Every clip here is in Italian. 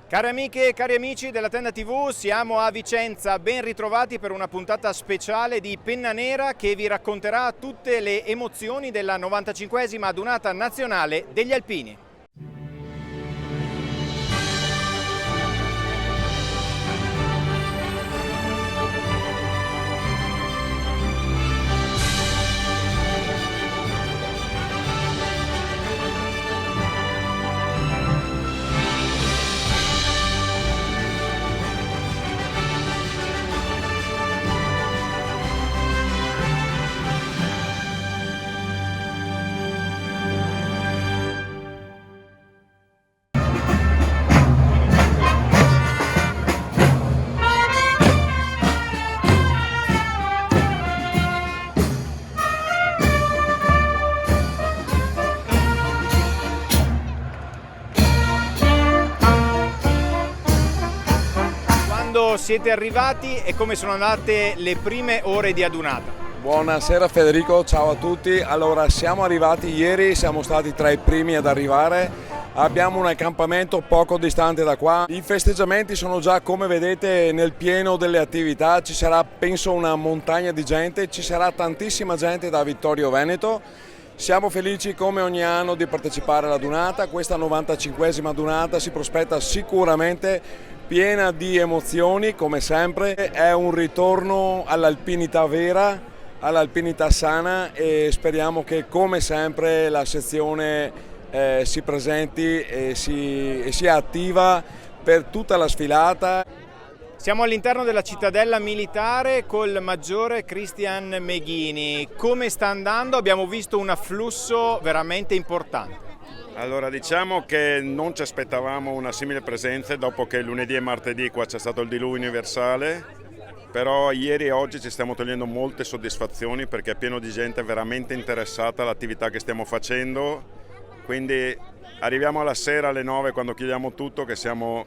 Cari amiche e cari amici della Tenda TV, siamo a Vicenza, ben ritrovati per una puntata speciale di Penna Nera che vi racconterà tutte le emozioni della 95esima adunata nazionale degli alpini. Siete arrivati e come sono andate le prime ore di adunata? Buonasera Federico, ciao a tutti. Allora, siamo arrivati ieri, siamo stati tra i primi ad arrivare. Abbiamo un accampamento poco distante da qua. I festeggiamenti sono già, come vedete, nel pieno delle attività. Ci sarà, penso, una montagna di gente, ci sarà tantissima gente da Vittorio Veneto. Siamo felici come ogni anno di partecipare all'adunata. Questa 95esima adunata si prospetta sicuramente piena di emozioni, come sempre. È un ritorno all'alpinità vera, all'alpinità sana, e speriamo che come sempre la sezione si presenti e sia attiva per tutta la sfilata. Siamo all'interno della cittadella militare col maggiore Christian Meghini. Come sta andando? Abbiamo visto un afflusso veramente importante. Allora, diciamo che non ci aspettavamo una simile presenza dopo che lunedì e martedì qua c'è stato il diluvio universale, però ieri e oggi ci stiamo togliendo molte soddisfazioni perché è pieno di gente veramente interessata all'attività che stiamo facendo, quindi arriviamo alla sera alle 9 quando chiudiamo tutto che siamo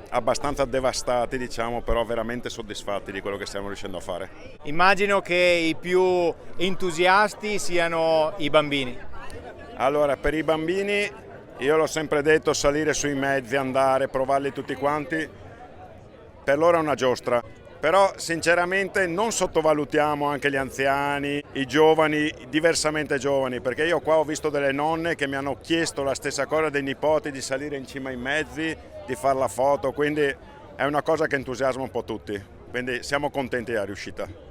abbastanza devastati, diciamo, però veramente soddisfatti di quello che stiamo riuscendo a fare. Immagino che i più entusiasti siano i bambini. Allora, per i bambini, io l'ho sempre detto, salire sui mezzi, andare, provarli tutti quanti, per loro è una giostra. Però sinceramente non sottovalutiamo anche gli anziani, i giovani, diversamente giovani, perché io qua ho visto delle nonne che mi hanno chiesto la stessa cosa dei nipoti, di salire in cima ai mezzi, di fare la foto, quindi è una cosa che entusiasma un po' tutti, quindi siamo contenti della riuscita.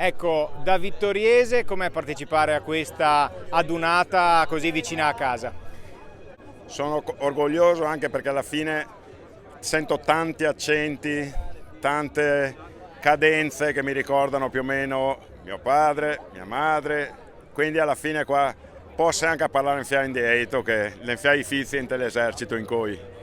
Ecco, da vittoriese com'è partecipare a questa adunata così vicina a casa? Sono orgoglioso anche perché alla fine sento tanti accenti, tante cadenze che mi ricordano più o meno mio padre, mia madre, quindi alla fine qua posso anche parlare in fia indietro che le fia i fizi in l'esercito in cui.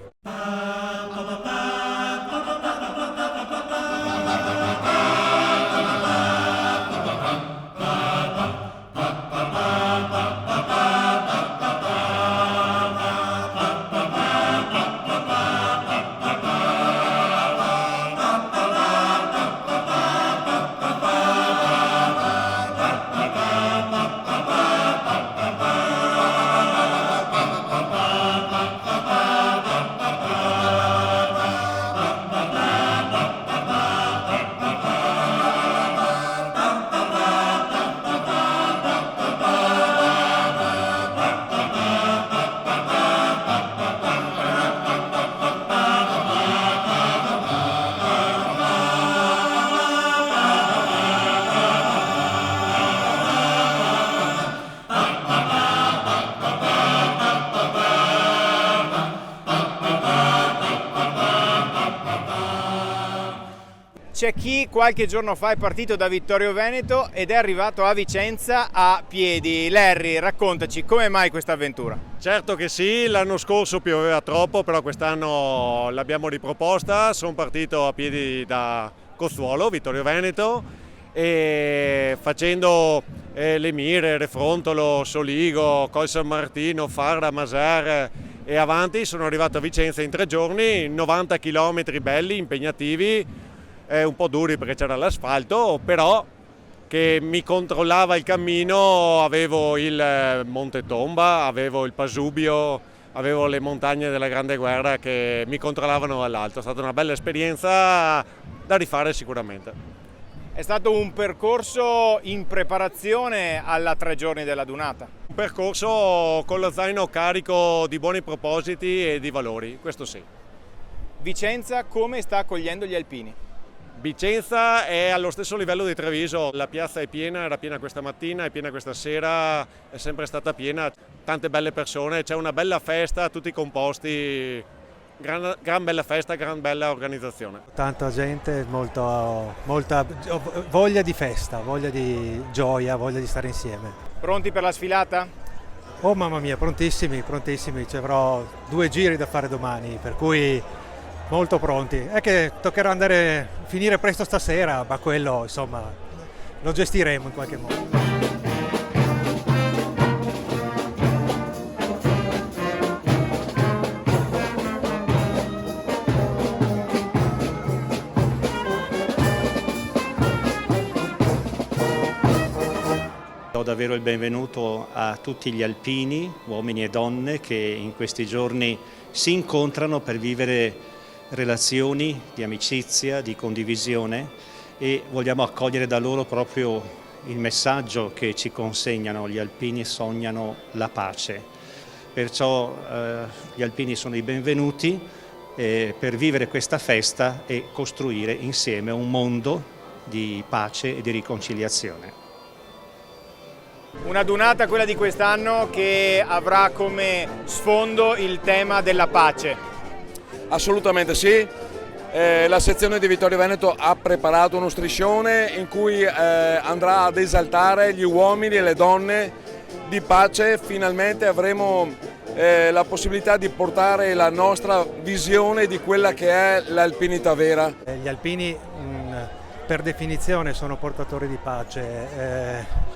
C'è chi qualche giorno fa è partito da Vittorio Veneto ed è arrivato a Vicenza a piedi. Larry, raccontaci, come mai questa avventura? Certo che sì, l'anno scorso pioveva troppo, però quest'anno l'abbiamo riproposta. Sono partito a piedi da Cozzuolo, Vittorio Veneto, e facendo le Mire, Refrontolo, Soligo, Col San Martino, Farra, Masar e avanti sono arrivato a Vicenza in 3 giorni, 90 km belli, impegnativi, un po' duri perché c'era l'asfalto, però che mi controllava il cammino. Avevo il Monte Tomba, avevo il Pasubio, avevo le montagne della Grande Guerra che mi controllavano dall'alto. È stata una bella esperienza da rifare sicuramente. È stato un percorso in preparazione alla 3 giorni della Dunata. Un percorso con lo zaino carico di buoni propositi e di valori, questo sì. Vicenza come sta accogliendo gli alpini? Vicenza è allo stesso livello di Treviso, la piazza è piena, era piena questa mattina, è piena questa sera, è sempre stata piena, tante belle persone, c'è una bella festa, tutti composti, gran bella festa, gran bella organizzazione. Tanta gente, molta voglia di festa, voglia di gioia, voglia di stare insieme. Pronti per la sfilata? Oh mamma mia, prontissimi, ci avrò 2 giri da fare domani, per cui molto pronti. È che toccherà finire presto stasera, ma quello insomma lo gestiremo in qualche modo. Do davvero il benvenuto a tutti gli alpini, uomini e donne, che in questi giorni si incontrano per vivere relazioni di amicizia, di condivisione, e vogliamo accogliere da loro proprio il messaggio che ci consegnano. Gli alpini sognano la pace, perciò gli alpini sono i benvenuti per vivere questa festa e costruire insieme un mondo di pace e di riconciliazione. Una Dunata, quella di quest'anno, che avrà come sfondo il tema della pace. Assolutamente sì. La sezione di Vittorio Veneto ha preparato uno striscione in cui andrà ad esaltare gli uomini e le donne di pace. Finalmente avremo la possibilità di portare la nostra visione di quella che è l'alpinità vera. Gli alpini per definizione sono portatori di pace.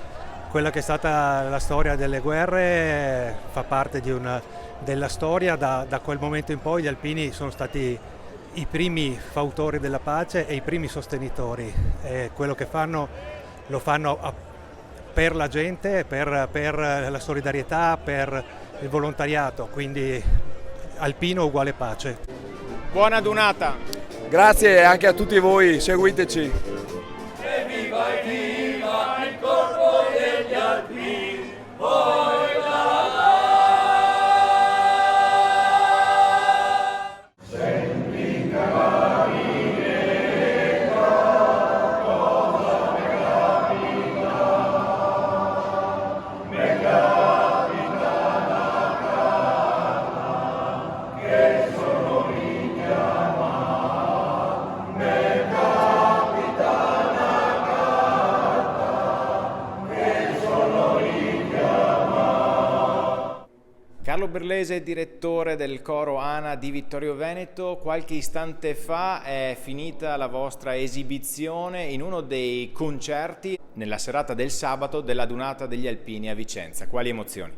Quella che è stata la storia delle guerre fa parte della storia. Da quel momento in poi gli alpini sono stati i primi fautori della pace e i primi sostenitori. Quello che fanno lo fanno per la gente, per la solidarietà, per il volontariato, quindi alpino uguale pace. Buona Dunata! Grazie anche a tutti voi, seguiteci! Evviva, evviva il corpo degli alpini, voi Carlo Berlese, direttore del coro ANA di Vittorio Veneto. Qualche istante fa è finita la vostra esibizione in uno dei concerti nella serata del sabato della Dunata degli Alpini a Vicenza. Quali emozioni?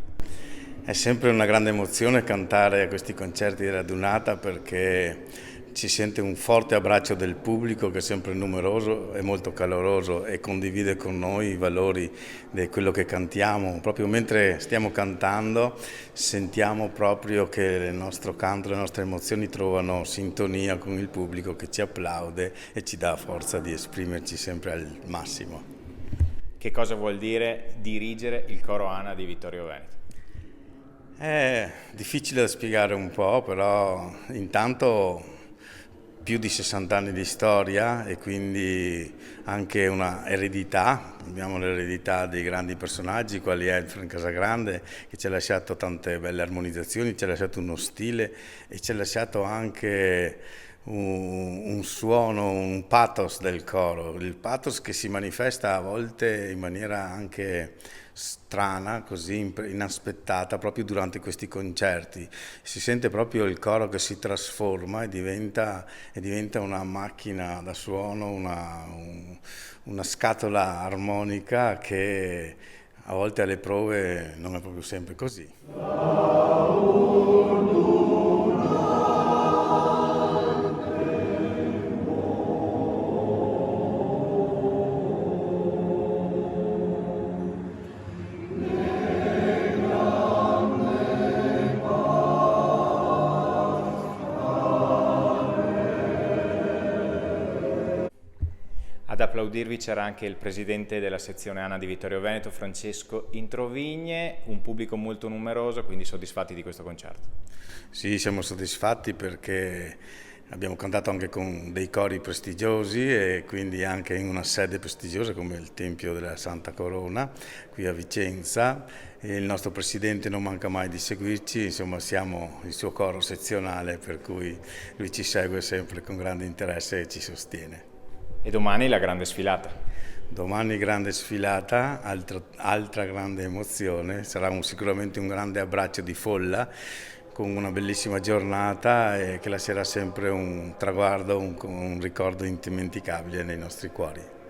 È sempre una grande emozione cantare a questi concerti della Dunata, perché ci sente un forte abbraccio del pubblico, che è sempre numeroso e molto caloroso e condivide con noi i valori di quello che cantiamo. Proprio mentre stiamo cantando sentiamo proprio che il nostro canto, le nostre emozioni trovano sintonia con il pubblico che ci applaude e ci dà forza di esprimerci sempre al massimo. Che cosa vuol dire dirigere il coro ANA di Vittorio Veneto? È difficile da spiegare un po', però intanto più di 60 anni di storia e quindi anche una eredità. Abbiamo l'eredità dei grandi personaggi quali è Frank Casagrande, che ci ha lasciato tante belle armonizzazioni, ci ha lasciato uno stile e ci ha lasciato anche un suono, un pathos del coro, il pathos che si manifesta a volte in maniera anche strana, così inaspettata, proprio durante questi concerti. Si sente proprio il coro che si trasforma e diventa una macchina da suono, una scatola armonica che a volte alle prove non è proprio sempre così. applaudirvi c'era anche il presidente della sezione ANA di Vittorio Veneto, Francesco Introvigne, un pubblico molto numeroso, quindi soddisfatti di questo concerto? Sì, siamo soddisfatti perché abbiamo cantato anche con dei cori prestigiosi e quindi anche in una sede prestigiosa come il Tempio della Santa Corona qui a Vicenza. E il nostro presidente non manca mai di seguirci, insomma siamo il suo coro sezionale, per cui lui ci segue sempre con grande interesse e ci sostiene. E domani la grande sfilata? Domani grande sfilata, altra grande emozione, sarà sicuramente un grande abbraccio di folla con una bellissima giornata e che lascerà sempre un traguardo, un ricordo indimenticabile nei nostri cuori.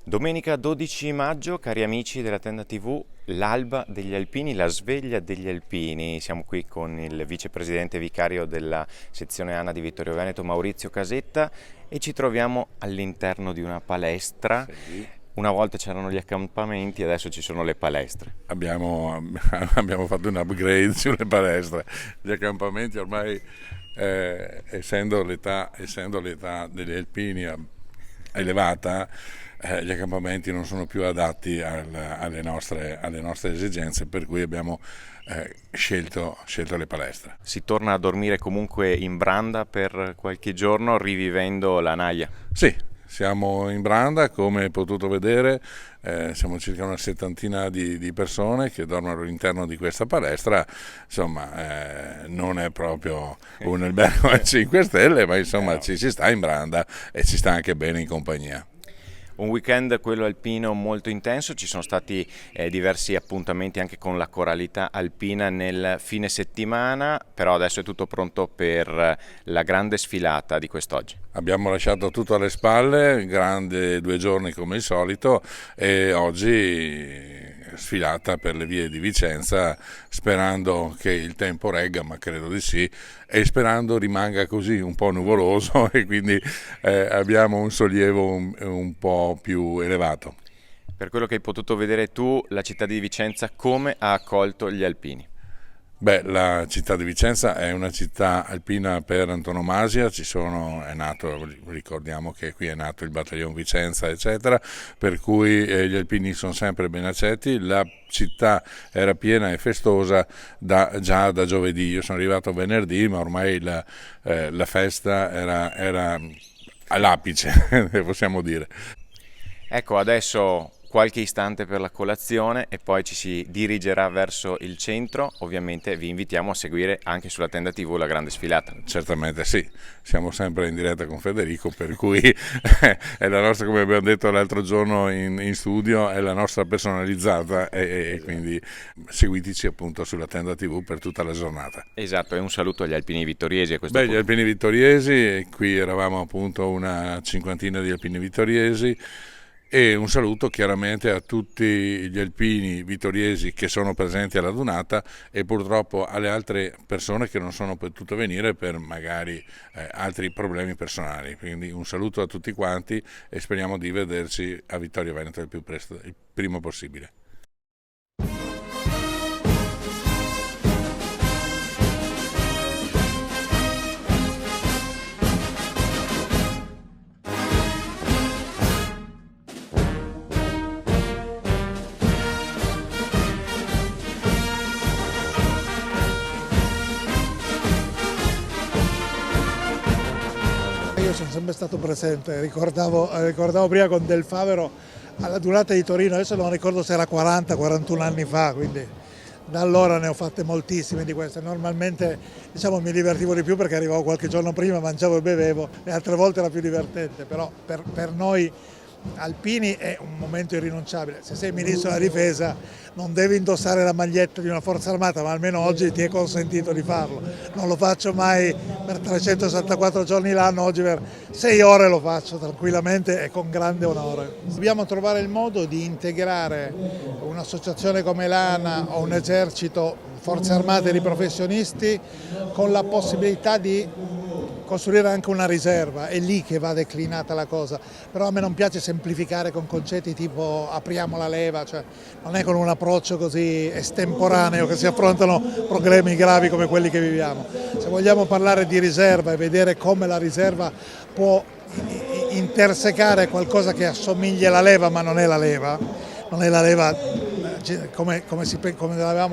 Domenica 12 maggio, cari amici della Tenda TV, l'alba degli alpini, la sveglia degli alpini. Siamo qui con il vicepresidente vicario della sezione ANA di Vittorio Veneto, Maurizio Casetta, e ci troviamo all'interno di una palestra. Sì. Una volta c'erano gli accampamenti, adesso ci sono le palestre. Abbiamo fatto un upgrade sulle palestre. Gli accampamenti ormai, essendo l'età degli alpini elevata, gli accampamenti non sono più adatti alle nostre esigenze, per cui abbiamo scelto le palestre. Si torna a dormire comunque in branda per qualche giorno, rivivendo la naia? Sì, siamo in branda, come hai potuto vedere, siamo circa una settantina di persone che dormono all'interno di questa palestra. Insomma, non è proprio un albergo a 5 stelle, ma insomma ci si sta in branda e ci sta anche bene in compagnia. Un weekend, quello alpino, molto intenso, ci sono stati diversi appuntamenti anche con la coralità alpina nel fine settimana, però adesso è tutto pronto per la grande sfilata di quest'oggi. Abbiamo lasciato tutto alle spalle, grande 2 giorni come il solito, e oggi sfilata per le vie di Vicenza, sperando che il tempo regga, ma credo di sì, e sperando rimanga così un po' nuvoloso e quindi abbiamo un sollievo un po' più elevato. Per quello che hai potuto vedere tu, la città di Vicenza come ha accolto gli alpini? Beh, la città di Vicenza è una città alpina per antonomasia, ricordiamo che qui è nato il battaglione Vicenza, eccetera, per cui gli alpini sono sempre ben accetti. La città era piena e festosa già da giovedì. Io sono arrivato venerdì, ma ormai la festa era all'apice, possiamo dire. Ecco, adesso qualche istante per la colazione e poi ci si dirigerà verso il centro. Ovviamente vi invitiamo a seguire anche sulla Tenda TV la grande sfilata. Certamente sì, siamo sempre in diretta con Federico, per cui è la nostra, come abbiamo detto l'altro giorno in studio, è la nostra personalizzata e quindi seguiteci appunto sulla Tenda TV per tutta la giornata. Esatto, e un saluto agli alpini vittoriesi a questo punto. Gli alpini vittoriesi, qui eravamo appunto una cinquantina di alpini vittoriesi. E un saluto chiaramente a tutti gli alpini vittoriesi che sono presenti alla Dunata e purtroppo alle altre persone che non sono potute venire per magari altri problemi personali. Quindi un saluto a tutti quanti e speriamo di vederci a Vittorio Veneto il prima possibile. sempre stato presente, ricordavo prima con Del Favero alla Dunata di Torino, adesso non ricordo se era 40-41 anni fa, quindi da allora ne ho fatte moltissime di queste. Normalmente mi divertivo di più perché arrivavo qualche giorno prima, mangiavo e bevevo, e altre volte era più divertente, però per noi alpini è un momento irrinunciabile. Se sei ministro della difesa non devi indossare la maglietta di una forza armata, ma almeno oggi ti è consentito di farlo. Non lo faccio mai per 364 giorni l'anno, oggi per 6 ore lo faccio tranquillamente e con grande onore. Dobbiamo trovare il modo di integrare un'associazione come l'ANA o un esercito, forze armate di professionisti, con la possibilità di costruire anche una riserva. È lì che va declinata la cosa, però a me non piace semplificare con concetti tipo apriamo la leva, cioè non è con un approccio così estemporaneo che si affrontano problemi gravi come quelli che viviamo. Se vogliamo parlare di riserva e vedere come la riserva può intersecare qualcosa che assomiglia alla leva ma non è la leva, come l'avevamo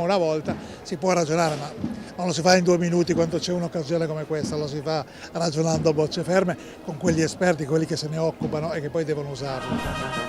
una volta, si può ragionare, ma non lo si fa in 2 minuti quando c'è un'occasione come questa, lo si fa ragionando a bocce ferme con quegli esperti, quelli che se ne occupano e che poi devono usarlo.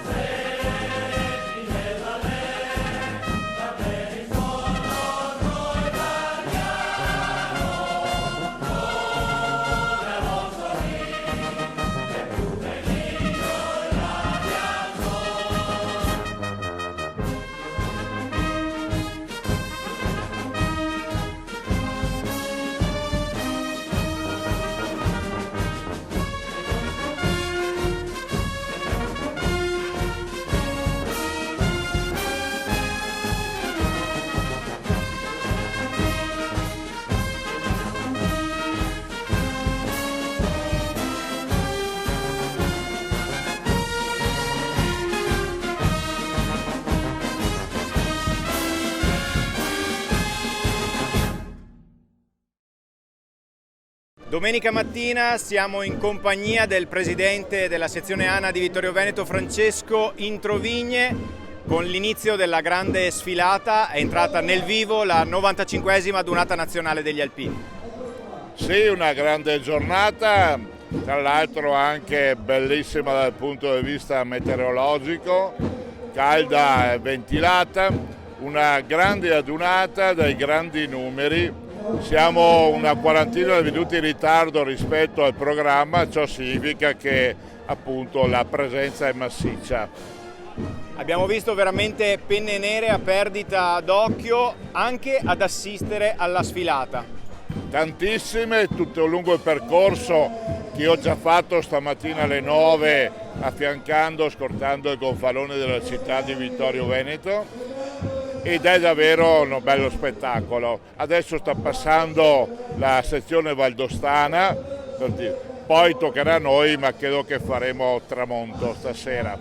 Domenica mattina siamo in compagnia del presidente della sezione ANA di Vittorio Veneto, Francesco Introvigne. Con l'inizio della grande sfilata è entrata nel vivo la 95esima Dunata Nazionale degli Alpini. Sì, una grande giornata, tra l'altro anche bellissima dal punto di vista meteorologico, calda e ventilata, una grande adunata dai grandi numeri. Siamo una quarantina di minuti in ritardo rispetto al programma, ciò significa che appunto la presenza è massiccia. Abbiamo visto veramente penne nere a perdita d'occhio anche ad assistere alla sfilata. Tantissime, tutto lungo il percorso che ho già fatto stamattina alle 9 scortando il gonfalone della città di Vittorio Veneto. Ed è davvero un bello spettacolo. Adesso sta passando la sezione valdostana, poi toccherà a noi, ma credo che faremo tramonto stasera.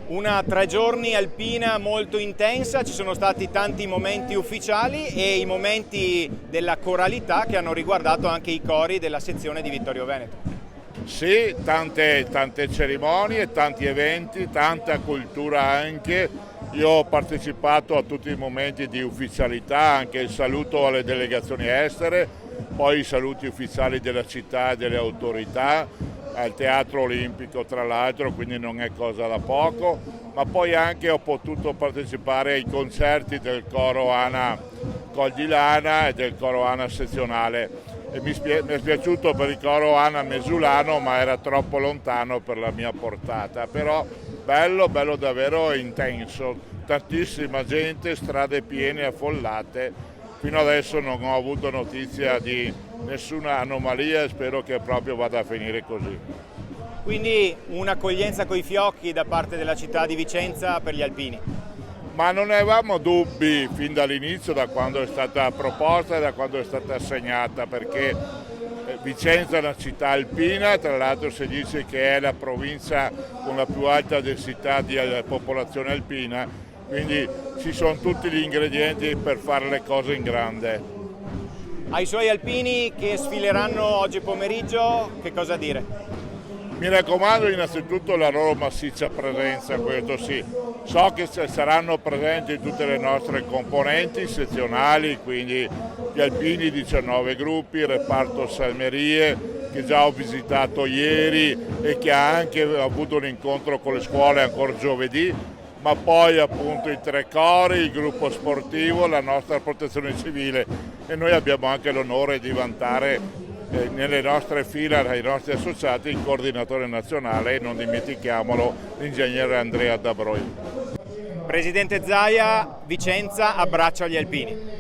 Una 3 giorni alpina molto intensa, ci sono stati tanti momenti ufficiali e i momenti della coralità che hanno riguardato anche i cori della sezione di Vittorio Veneto. Sì, tante cerimonie, tanti eventi, tanta cultura anche. Io ho partecipato a tutti i momenti di ufficialità, anche il saluto alle delegazioni estere, poi i saluti ufficiali della città e delle autorità, al Teatro Olimpico tra l'altro, quindi non è cosa da poco, ma poi anche ho potuto partecipare ai concerti del coro ANA Col di Lana e del coro ANA sezionale. E mi è piaciuto per il coro ANA Mesulano, ma era troppo lontano per la mia portata, però bello davvero intenso, tantissima gente, strade piene, affollate. Fino adesso non ho avuto notizia di nessuna anomalia e spero che proprio vada a finire così. Quindi un'accoglienza coi fiocchi da parte della città di Vicenza per gli alpini? Ma non avevamo dubbi fin dall'inizio, da quando è stata proposta e da quando è stata assegnata, perché Vicenza è una città alpina, tra l'altro si dice che è la provincia con la più alta densità di popolazione alpina, quindi ci sono tutti gli ingredienti per fare le cose in grande. Ai suoi alpini che sfileranno oggi pomeriggio, che cosa dire? Mi raccomando innanzitutto la loro massiccia presenza, questo sì. So che saranno presenti tutte le nostre componenti sezionali, quindi gli alpini 19 gruppi, reparto Salmerie, che già ho visitato ieri e che ha anche avuto un incontro con le scuole ancora giovedì, ma poi appunto i 3 cori, il gruppo sportivo, la nostra protezione civile, e noi abbiamo anche l'onore di vantare nelle nostre fila, ai nostri associati, il coordinatore nazionale, e non dimentichiamolo, l'ingegnere Andrea Dabroi. Presidente Zaia, Vicenza, abbraccio agli alpini.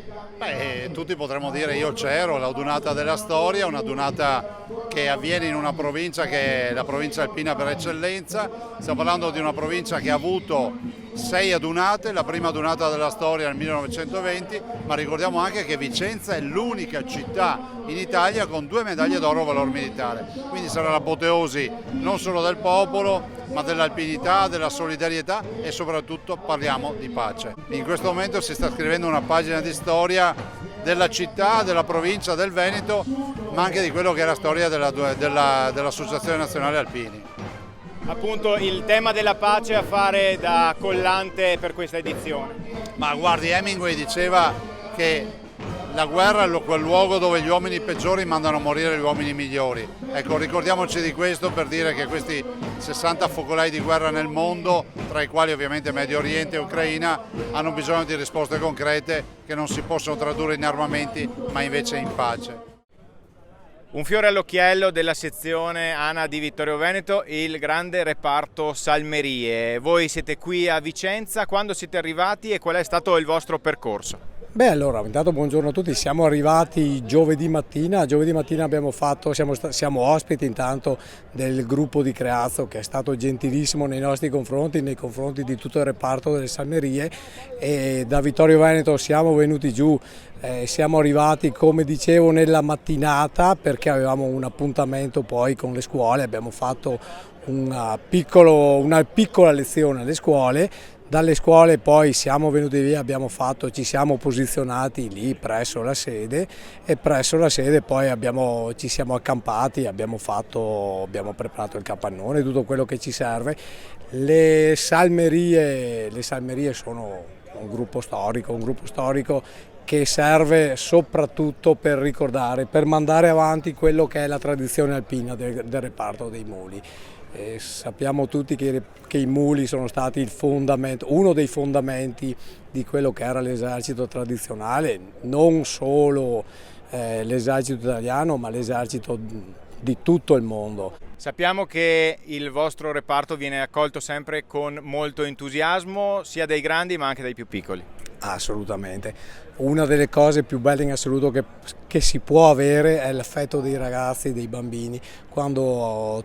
Tutti potremmo dire io c'ero, la Dunata della storia, una Dunata che avviene in una provincia che è la provincia alpina per eccellenza. Stiamo parlando di una provincia che ha avuto 6 adunate, la prima adunata della storia nel 1920, ma ricordiamo anche che Vicenza è l'unica città in Italia con 2 medaglie d'oro valor militare, quindi sarà l'apoteosi non solo del popolo ma dell'alpinità, della solidarietà e soprattutto parliamo di pace. In questo momento si sta scrivendo una pagina di storia della città, della provincia del Veneto, ma anche di quello che è la storia dell'Associazione Nazionale Alpini. Appunto il tema della pace a fare da collante per questa edizione. Ma guardi, Hemingway diceva che la guerra è quel luogo dove gli uomini peggiori mandano a morire gli uomini migliori. Ecco, ricordiamoci di questo per dire che questi 60 focolai di guerra nel mondo, tra i quali ovviamente Medio Oriente e Ucraina, hanno bisogno di risposte concrete che non si possono tradurre in armamenti, ma invece in pace. Un fiore all'occhiello della sezione ANA di Vittorio Veneto, il grande reparto Salmerie. Voi siete qui a Vicenza, quando siete arrivati e qual è stato il vostro percorso? Beh, allora, intanto buongiorno a tutti, siamo arrivati giovedì mattina abbiamo fatto, siamo ospiti intanto del gruppo di Creazzo che è stato gentilissimo nei nostri confronti, nei confronti di tutto il reparto delle Salmerie, e da Vittorio Veneto siamo venuti giù, siamo arrivati come dicevo nella mattinata perché avevamo un appuntamento poi con le scuole, abbiamo fatto una piccola lezione alle scuole. Dalle scuole poi siamo venuti via, ci siamo posizionati lì presso la sede e presso la sede poi ci siamo accampati, abbiamo preparato il capannone, tutto quello che ci serve. Le salmerie sono un gruppo storico che serve soprattutto per ricordare, per mandare avanti quello che è la tradizione alpina del reparto dei muli. Sappiamo tutti che i muli sono stati uno dei fondamenti di quello che era l'esercito tradizionale, non solo l'esercito italiano ma l'esercito di tutto il mondo. Sappiamo che il vostro reparto viene accolto sempre con molto entusiasmo sia dai grandi ma anche dai più piccoli. Assolutamente, una delle cose più belle in assoluto che si può avere è l'affetto dei ragazzi, dei bambini, quando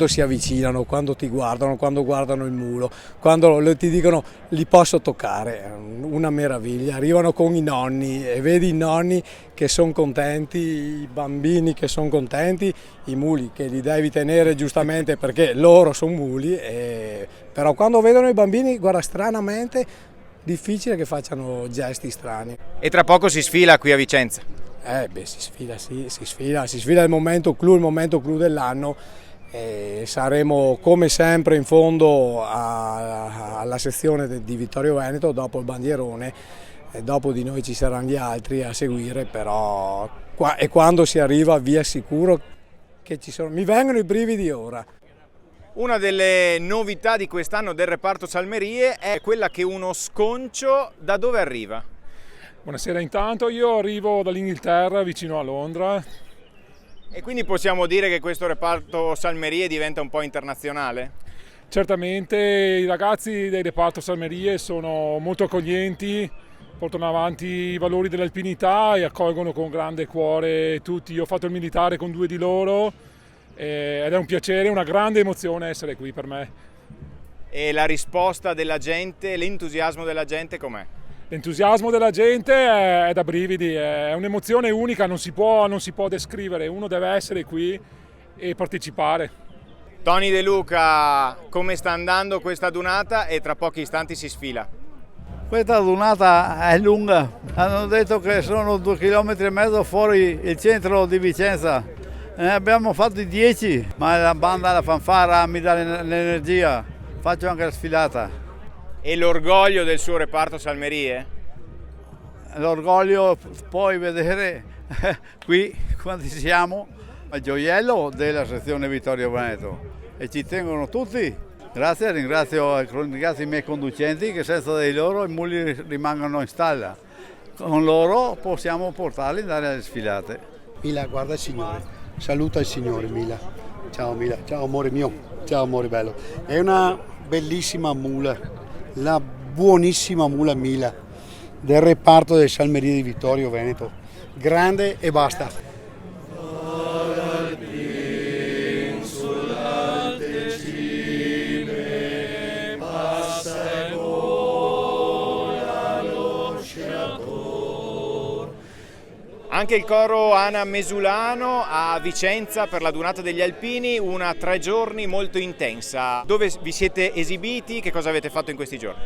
si avvicinano, quando ti guardano, quando guardano il mulo, quando ti dicono li posso toccare, una meraviglia, arrivano con i nonni e vedi i nonni che sono contenti, i bambini che sono contenti, i muli che li devi tenere giustamente perché loro sono muli, però quando vedono i bambini, guarda, stranamente difficile che facciano gesti strani. E tra poco si sfila qui a Vicenza? Si sfila il momento clou dell'anno. Saremo come sempre in fondo alla sezione di Vittorio Veneto dopo il bandierone, e dopo di noi ci saranno gli altri a seguire, però e quando si arriva vi assicuro che mi vengono i brividi ora. Una delle novità di quest'anno del reparto Salmerie è quella che uno sconcio da dove arriva? Buonasera, intanto io arrivo dall'Inghilterra, vicino a Londra. E quindi possiamo dire che questo reparto Salmerie diventa un po' internazionale? Certamente i ragazzi del reparto Salmerie sono molto accoglienti, portano avanti i valori dell'alpinità e accolgono con grande cuore tutti. Io ho fatto il militare con 2 di loro ed è un piacere, una grande emozione essere qui per me. E la risposta della gente, l'entusiasmo della gente com'è? L'entusiasmo della gente è da brividi, è un'emozione unica, non si può descrivere, uno deve essere qui e partecipare. Tony De Luca, come sta andando questa dunata e tra pochi istanti si sfila? Questa dunata è lunga, hanno detto che sono 2,5 km fuori il centro di Vicenza. Ne abbiamo fatti 10, ma la banda, la fanfara mi dà l'energia, faccio anche la sfilata. E l'orgoglio del suo reparto Salmerie? L'orgoglio poi vedere qui quanti siamo, Il gioiello della sezione Vittorio Veneto e ci tengono tutti. Grazie, ringrazio i miei conducenti che senza di loro i muli rimangono in stalla. Con loro possiamo portarli ad andare alle sfilate. Mila, guarda il Signore, saluta il Signore Mila. Ciao Mila, ciao amore mio, ciao amore bello. È una bellissima mula, la buonissima mula Mila del reparto del Salmeria di Vittorio Veneto. Grande e basta. Anche il coro Ana Mesulano a Vicenza per la Dunata degli Alpini, una 3 giorni molto intensa. Dove vi siete esibiti? Che cosa avete fatto in questi giorni?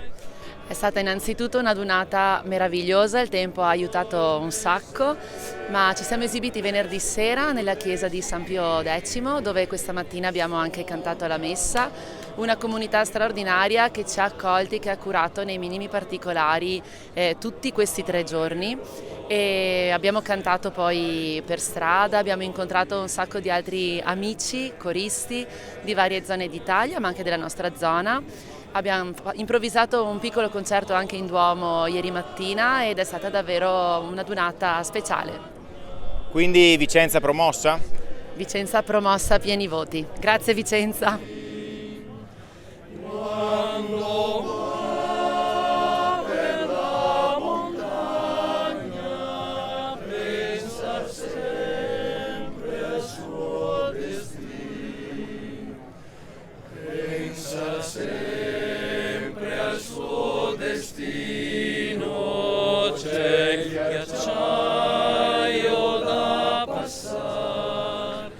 È stata innanzitutto una Dunata meravigliosa, il tempo ha aiutato un sacco, ma ci siamo esibiti venerdì sera nella chiesa di San Pio X, dove questa mattina abbiamo anche cantato la messa. Una comunità straordinaria che ci ha accolti, che ha curato nei minimi particolari tutti questi 3 giorni. E abbiamo cantato poi per strada, abbiamo incontrato un sacco di altri amici, coristi di varie zone d'Italia, ma anche della nostra zona. Abbiamo improvvisato un piccolo concerto anche in Duomo ieri mattina ed è stata davvero una Dunata speciale. Quindi Vicenza promossa? Vicenza promossa a pieni voti. Grazie Vicenza! Sempre al suo destino c'è il ghiacciaio da passare,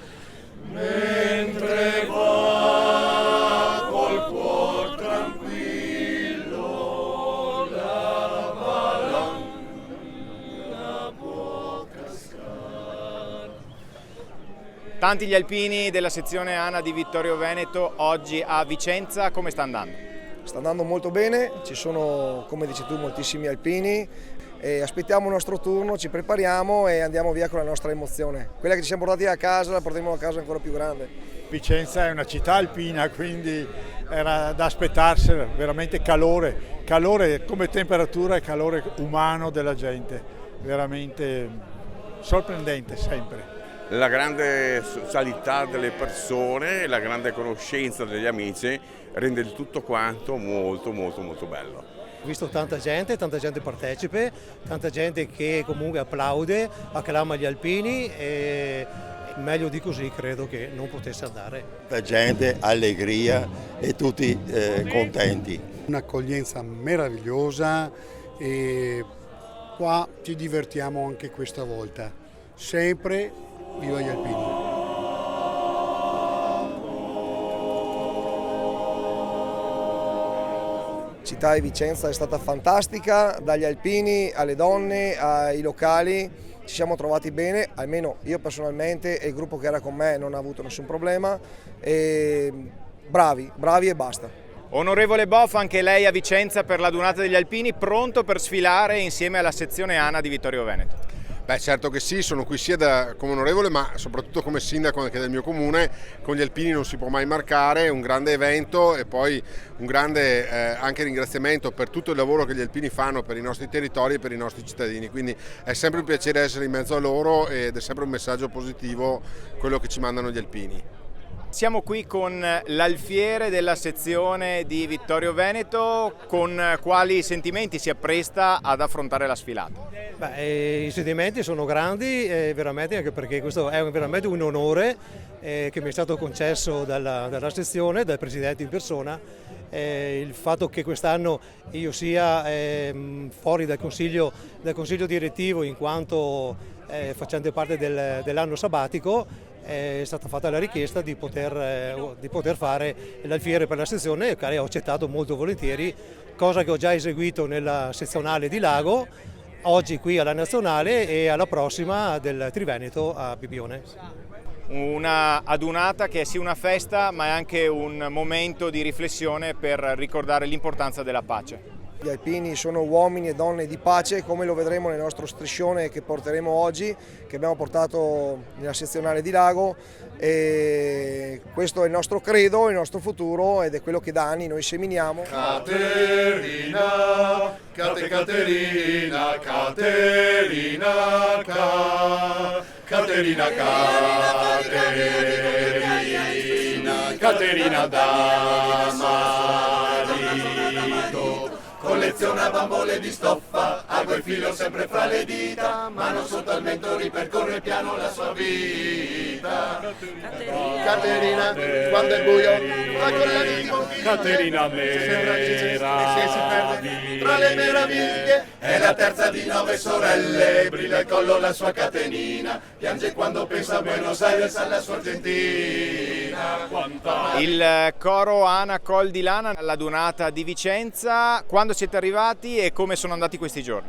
mentre va col cuor tranquillo la valanga può cascare. Tanti gli alpini della sezione ANA di Vittorio Veneto oggi a Vicenza, come sta andando? Sta andando molto bene, ci sono, come dici tu, moltissimi alpini e aspettiamo il nostro turno, ci prepariamo e andiamo via con la nostra emozione. Quella che ci siamo portati a casa la porteremo a casa ancora più grande. Vicenza è una città alpina, quindi era da aspettarsi veramente calore come temperatura e calore umano della gente, veramente sorprendente sempre. La grande socialità delle persone, la grande conoscenza degli amici rende il tutto quanto molto bello. Ho visto tanta gente partecipe, tanta gente che comunque applaude, acclama gli alpini e meglio di così credo che non potesse andare. La gente, allegria e tutti contenti. Un'accoglienza meravigliosa e qua ci divertiamo anche questa volta. Sempre viva gli alpini! Città di Vicenza è stata fantastica, dagli alpini alle donne, ai locali, ci siamo trovati bene, almeno io personalmente e il gruppo che era con me non ha avuto nessun problema, e bravi e basta. Onorevole Boff, anche lei a Vicenza per la Dunata degli Alpini, pronto per sfilare insieme alla sezione ANA di Vittorio Veneto? Beh, certo che sì, sono qui sia come onorevole ma soprattutto come sindaco anche del mio comune. Con gli alpini non si può mai marcare, è un grande evento e poi un grande anche ringraziamento per tutto il lavoro che gli alpini fanno per i nostri territori e per i nostri cittadini, quindi è sempre un piacere essere in mezzo a loro ed è sempre un messaggio positivo quello che ci mandano gli alpini. Siamo qui con l'alfiere della sezione di Vittorio Veneto, con quali sentimenti si appresta ad affrontare la sfilata? Beh, i sentimenti sono grandi, veramente, anche perché questo è veramente un onore che mi è stato concesso dalla sezione, dal Presidente in persona. Il fatto che quest'anno io sia fuori dal consiglio direttivo in quanto facente parte dell'anno sabbatico, è stata fatta la richiesta di poter fare l'alfiere per la sezione, che ho accettato molto volentieri, cosa che ho già eseguito nella sezionale di Lago, oggi qui alla nazionale e alla prossima del Triveneto a Bibbione. Una adunata che è sì una festa ma è anche un momento di riflessione per ricordare l'importanza della pace. Gli alpini sono uomini e donne di pace, come lo vedremo nel nostro striscione che porteremo oggi, che abbiamo portato nella sezionale di Lago, e questo è il nostro credo, il nostro futuro, ed è quello che da anni noi seminiamo. Caterina, Caterina, Caterina, Caterina, Caterina, Caterina da marito. Colleziona bambole di stoffa, ago il filo sempre fra le dita, ma non sul tormento ripercorre piano la sua vita. Caterina, quando è buio, va con la vita. Caterina meraviglia, tra le meraviglie, è la terza di 9 sorelle, brilla il collo la sua catenina, piange quando pensa a Buenos Aires alla sua Argentina. Il coro Ana Col di Lana alla Dunata di Vicenza, quando siete arrivati e come sono andati questi giorni?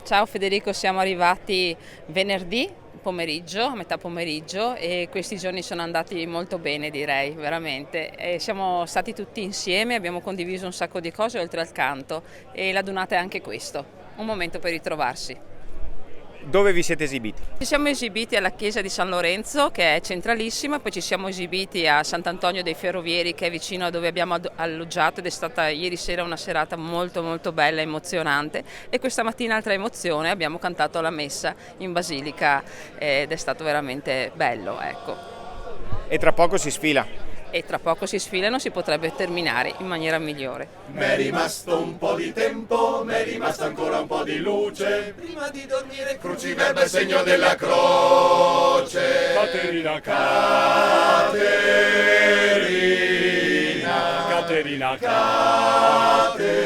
Ciao Federico, siamo arrivati venerdì pomeriggio, a metà pomeriggio, e questi giorni sono andati molto bene, direi, veramente. E siamo stati tutti insieme, abbiamo condiviso un sacco di cose oltre al canto, e la Dunata è anche questo, un momento per ritrovarsi. Dove vi siete esibiti? Ci siamo esibiti alla chiesa di San Lorenzo, che è centralissima, poi ci siamo esibiti a Sant'Antonio dei Ferrovieri, che è vicino a dove abbiamo alloggiato, ed è stata ieri sera una serata molto molto bella e emozionante, e questa mattina altra emozione, abbiamo cantato la messa in basilica ed è stato veramente bello, ecco. E tra poco si sfila. E tra poco si sfila e non si potrebbe terminare in maniera migliore. M'è rimasto un po' di tempo, m'è rimasta ancora un po' di luce, prima di dormire cruciverba è segno della croce. Caterina, Caterina, Caterina, Caterina.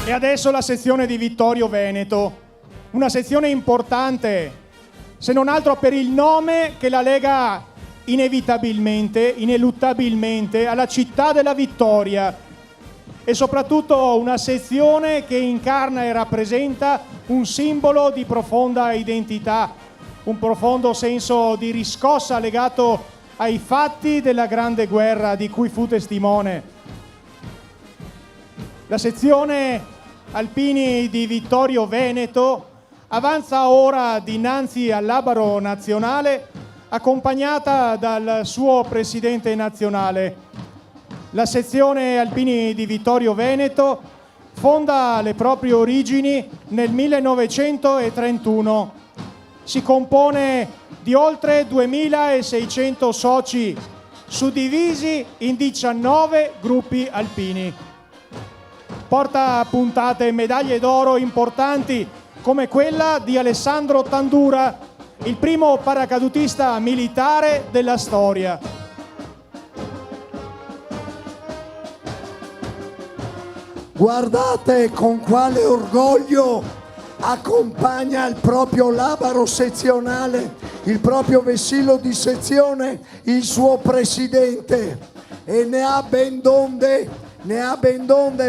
E adesso la sezione di Vittorio Veneto, una sezione importante, se non altro per il nome che la lega inevitabilmente, ineluttabilmente alla città della vittoria, e soprattutto una sezione che incarna e rappresenta un simbolo di profonda identità, un profondo senso di riscossa legato ai fatti della grande guerra di cui fu testimone. La sezione Alpini di Vittorio Veneto avanza ora dinanzi al Labaro nazionale accompagnata dal suo presidente nazionale. La sezione Alpini di Vittorio Veneto fonda le proprie origini nel 1931. Si compone di oltre 2600 soci suddivisi in 19 gruppi alpini. Porta puntate medaglie d'oro importanti come quella di Alessandro Tandura, il primo paracadutista militare della storia. Guardate con quale orgoglio accompagna il proprio Labaro sezionale, il proprio vessillo di sezione, il suo presidente, e ne ha ben donde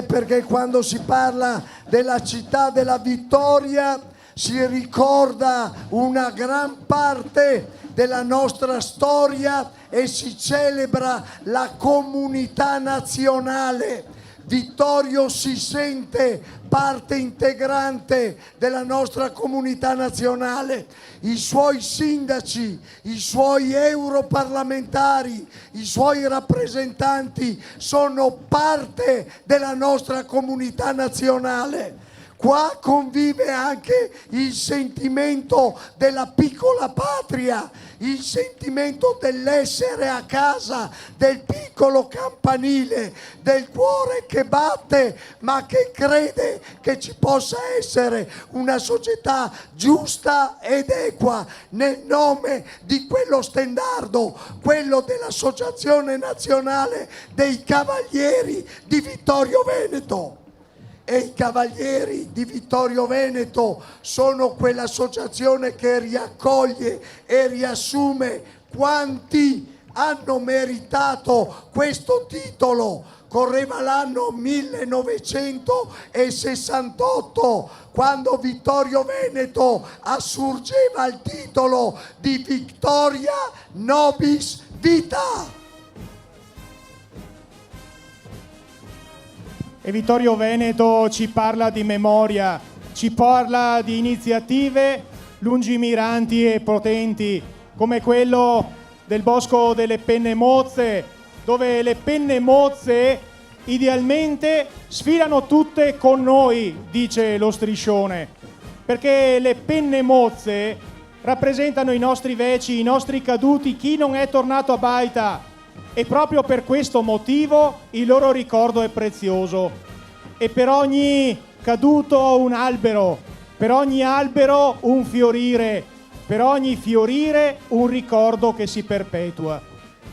perché quando si parla della città della vittoria si ricorda una gran parte della nostra storia e si celebra la comunità nazionale. Vittorio si sente parte integrante della nostra comunità nazionale. I suoi sindaci, i suoi europarlamentari, i suoi rappresentanti sono parte della nostra comunità nazionale. Qua convive anche il sentimento della piccola patria, il sentimento dell'essere a casa, del piccolo campanile, del cuore che batte ma che crede che ci possa essere una società giusta ed equa nel nome di quello stendardo, quello dell'Associazione Nazionale dei Cavalieri di Vittorio Veneto. E i Cavalieri di Vittorio Veneto sono quell'associazione che riaccoglie e riassume quanti hanno meritato questo titolo. Correva l'anno 1968 quando Vittorio Veneto assurgeva il titolo di Victoria Nobis Vita. E Vittorio Veneto ci parla di memoria, ci parla di iniziative lungimiranti e potenti, come quello del Bosco delle Penne Mozze, dove le penne mozze idealmente sfilano tutte con noi, dice lo striscione, perché le penne mozze rappresentano i nostri veci, i nostri caduti, chi non è tornato a baita. E proprio per questo motivo il loro ricordo è prezioso. E per ogni caduto un albero, per ogni albero un fiorire, per ogni fiorire un ricordo che si perpetua.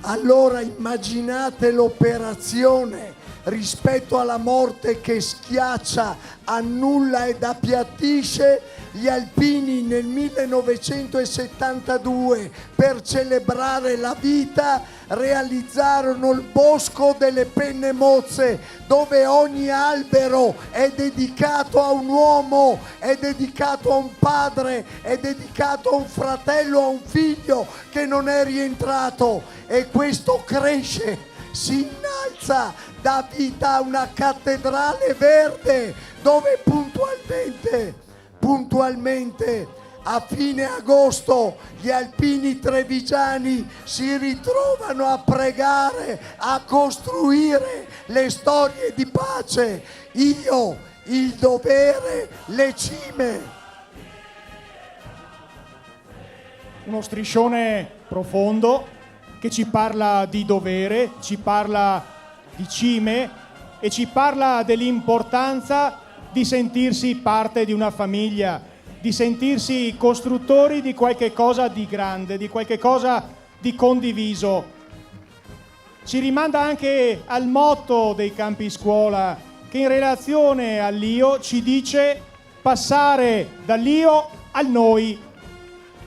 Allora immaginate l'operazione rispetto alla morte che schiaccia, annulla ed appiattisce. Gli alpini nel 1972, per celebrare la vita, realizzarono il Bosco delle Penne Mozze, dove ogni albero è dedicato a un uomo, è dedicato a un padre, è dedicato a un fratello, a un figlio che non è rientrato, e questo cresce, si innalza, dà vita a una cattedrale verde dove puntualmente a fine agosto gli alpini trevigiani si ritrovano a pregare, a costruire le storie di pace. Io, il dovere, le cime. Uno striscione profondo che ci parla di dovere, ci parla di cime e ci parla dell'importanza di sentirsi parte di una famiglia, di sentirsi costruttori di qualche cosa di grande, di qualche cosa di condiviso. Ci rimanda anche al motto dei campi scuola che in relazione all'io ci dice passare dall'io al noi,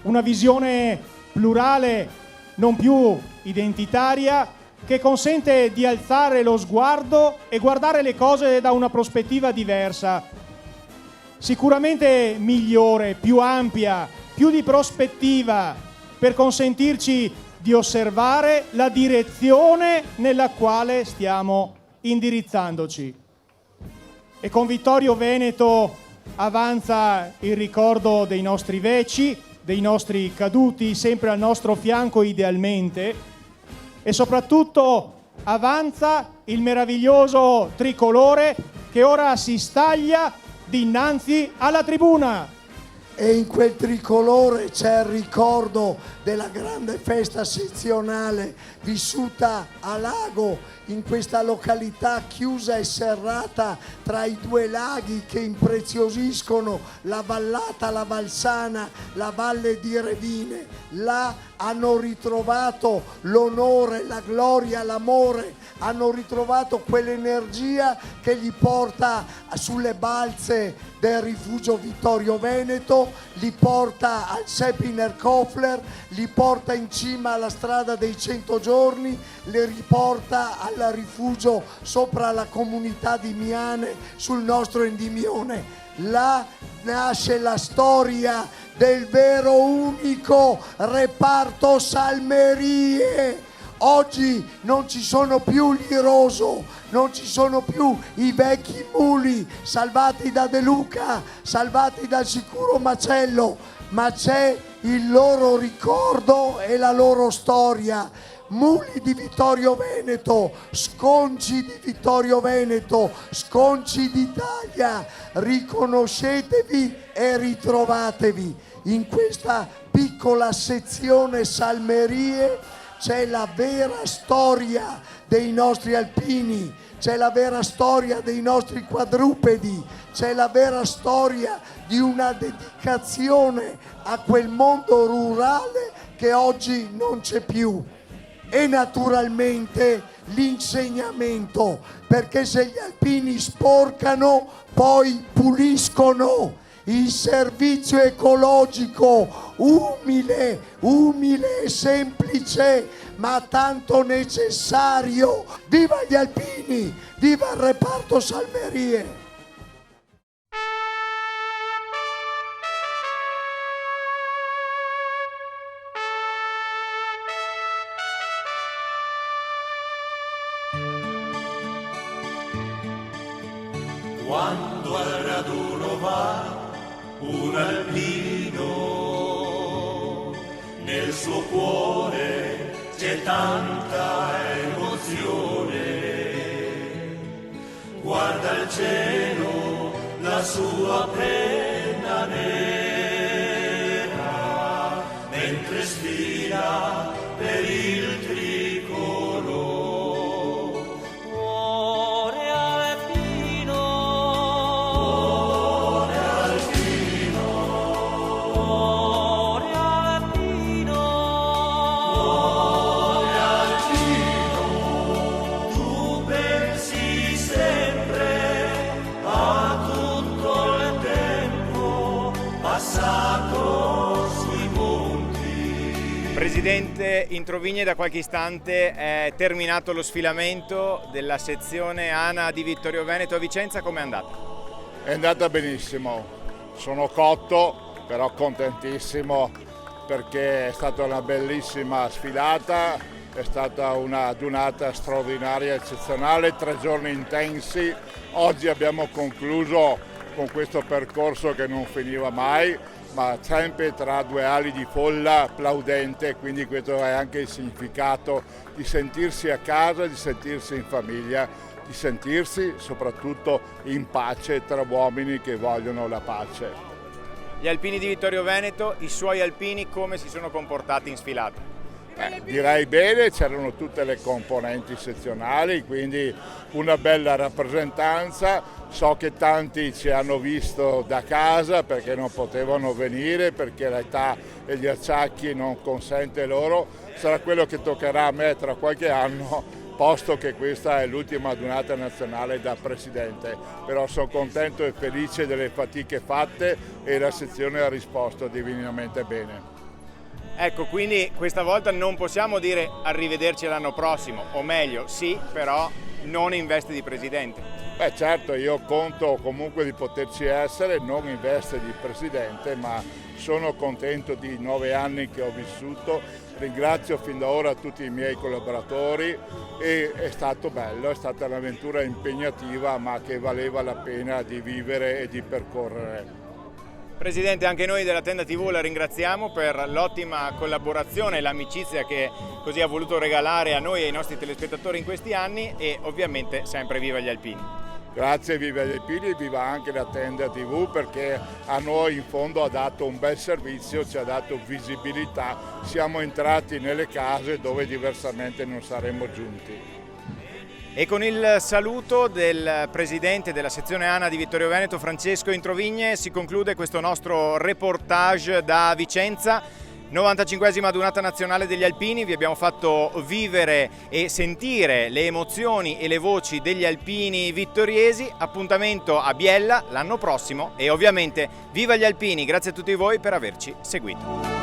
una visione plurale, non più identitaria, che consente di alzare lo sguardo e guardare le cose da una prospettiva diversa, sicuramente migliore, più ampia, più di prospettiva, per consentirci di osservare la direzione nella quale stiamo indirizzandoci. E con Vittorio Veneto avanza il ricordo dei nostri veci, dei nostri caduti, sempre al nostro fianco idealmente, e soprattutto avanza il meraviglioso tricolore che ora si staglia dinanzi alla tribuna. E in quel tricolore c'è il ricordo della grande festa sezionale vissuta a Lago, in questa località chiusa e serrata tra i due laghi che impreziosiscono la vallata, la Valsana, la valle di Revine. Là hanno ritrovato l'onore, la gloria, l'amore, hanno ritrovato quell'energia che li porta sulle balze del rifugio Vittorio Veneto, li porta al Sepiner Kofler, li porta in cima alla strada dei 100 giorni, li riporta al rifugio sopra la comunità di Miane sul nostro Endimione. Là nasce la storia del vero unico reparto Salmerie. Oggi non ci sono più gli Roso, non ci sono più i vecchi muli salvati da De Luca, salvati dal sicuro macello, ma c'è il loro ricordo e la loro storia. Muli di Vittorio Veneto, sconci di Vittorio Veneto, sconci d'Italia, riconoscetevi e ritrovatevi. In questa piccola sezione Salmerie c'è la vera storia dei nostri alpini, c'è la vera storia dei nostri quadrupedi, c'è la vera storia di una dedicazione a quel mondo rurale che oggi non c'è più. E naturalmente l'insegnamento, perché se gli alpini sporcano poi puliscono. Il servizio ecologico umile e semplice, ma tanto necessario. Viva gli alpini, viva il reparto Salmerie! Quando al raduno va un alpino, nel suo cuore c'è tanta emozione. Guarda il cielo, la sua penna nera, mentre sfila per il tricolore. Presidente, in Trovigne da qualche istante è terminato lo sfilamento della sezione ANA di Vittorio Veneto a Vicenza, com'è andata? È andata benissimo, sono cotto, però contentissimo perché è stata una bellissima sfilata, è stata una giornata straordinaria, eccezionale, 3 giorni intensi. Oggi abbiamo concluso con questo percorso che non finiva mai, ma sempre tra 2 ali di folla applaudente, quindi questo è anche il significato di sentirsi a casa, di sentirsi in famiglia, di sentirsi soprattutto in pace tra uomini che vogliono la pace. Gli alpini di Vittorio Veneto, i suoi alpini come si sono comportati in sfilata? Direi bene, c'erano tutte le componenti sezionali, quindi una bella rappresentanza. So che tanti ci hanno visto da casa perché non potevano venire, perché l'età e gli acciacchi non consente loro. Sarà quello che toccherà a me tra qualche anno posto che questa è l'ultima adunata nazionale da presidente, però sono contento e felice delle fatiche fatte e la sezione ha risposto divinamente bene. Ecco, quindi questa volta non possiamo dire arrivederci l'anno prossimo, o meglio, sì, però non in veste di presidente. Beh certo, io conto comunque di poterci essere, non in veste di presidente, ma sono contento di 9 anni che ho vissuto, ringrazio fin da ora tutti i miei collaboratori e è stato bello, è stata un'avventura impegnativa ma che valeva la pena di vivere e di percorrere. Presidente, anche noi della Tenda TV la ringraziamo per l'ottima collaborazione e l'amicizia che così ha voluto regalare a noi e ai nostri telespettatori in questi anni e ovviamente sempre viva gli alpini. Grazie, viva gli alpini e viva anche la Tenda TV perché a noi in fondo ha dato un bel servizio, ci ha dato visibilità, siamo entrati nelle case dove diversamente non saremmo giunti. E con il saluto del presidente della sezione ANA di Vittorio Veneto, Francesco Introvigne, si conclude questo nostro reportage da Vicenza. 95esima adunata nazionale degli alpini, vi abbiamo fatto vivere e sentire le emozioni e le voci degli alpini vittoriesi. Appuntamento a Biella l'anno prossimo e ovviamente viva gli alpini, grazie a tutti voi per averci seguito.